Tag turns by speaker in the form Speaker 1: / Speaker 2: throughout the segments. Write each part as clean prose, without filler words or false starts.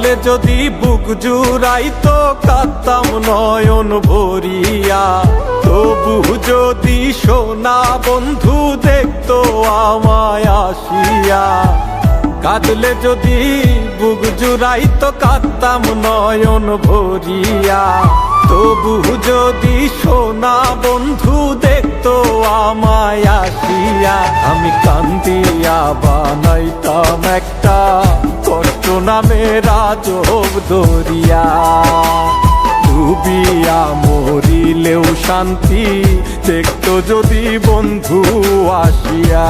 Speaker 1: কাঁদলে যদি বুক জুড়াইতো কাঁদতাম নয়ন ভরিয়া, তবু যদি সোনা বন্ধু দেখতো আমায় আসিয়া। কাঁদলে যদি বুক জুড়াইতো কাঁদতাম নয়ন ভরিয়া, তবু যদি সোনা বন্ধু দেখতো আমায় আসিয়া। আমি কান্দিয়া বানাইতাম একটা কষ্ট নামের আজব দরিয়া, ডুবিয়া মরিলেও শান্তি দেখতো যদি বন্ধু আসিয়া।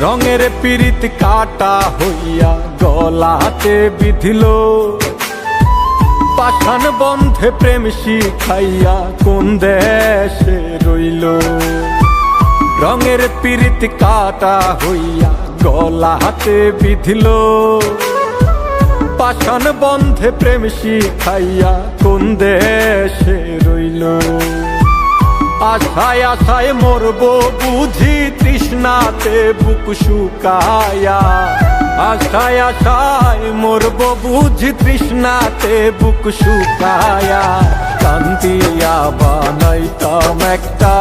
Speaker 1: রঙের পীড়িত কাটা হইয়া গলাতে বিধিল, পাষাণ বন্ধে প্রেম শিখাইয়া কোন দেশে রইল। রঙের পীড়িত কাটা হইয়া গলাতে বিধিল, পাষাণ বন্ধে প্রেম শিখাইয়া কোন দেশে রইল। আশায় আশায় মরবো বুঝি তৃষ্ণাতে বুক শুকায়া, আশায় আশায় মরবো বুঝি তৃষ্ণাতে বুক শুকায়া। কান্দিয়া বানাইতাম একটা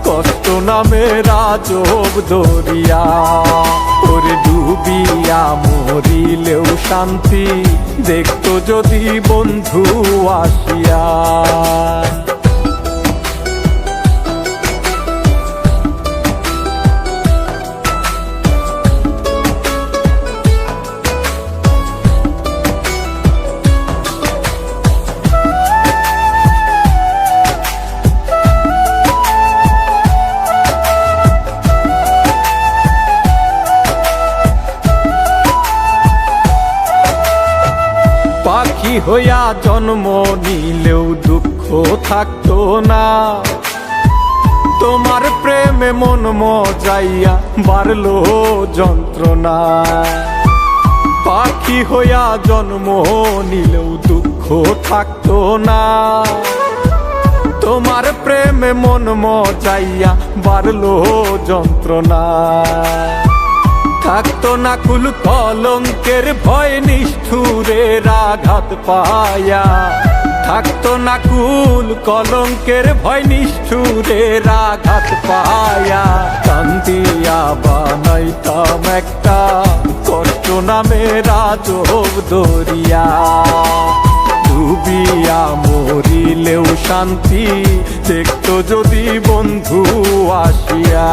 Speaker 1: কষ্ট নামের আজব দরিয়া, ওরে ডুবিয়া মরিলেও শান্তি দেখতো যদি বন্ধু আসিয়া। পাখি হইয়া জন্ম নিলেও দুঃখ থাকতো না, তোমার প্রেমে মন মজাইয়া বাড়লো যন্ত্রণা। পাখি হইয়া জন্ম নিলেও দুঃখ থাকতো না, তোমার প্রেমে মন মজাইয়া বাড়লো যন্ত্রণা। থাকতো না কুল কলঙ্কের ভয় নিষ্ঠুরের আঘাত পায়া, থাকতো না কুল কলঙ্কের ভয় নিষ্ঠুরের আঘাত পায়া। কান্দিয়া বানাইতাম একটা কষ্ট নামের আজব দরিয়া, ডুবিয়া মরিলেও শান্তি দেখতো যদি বন্ধু আসিয়া।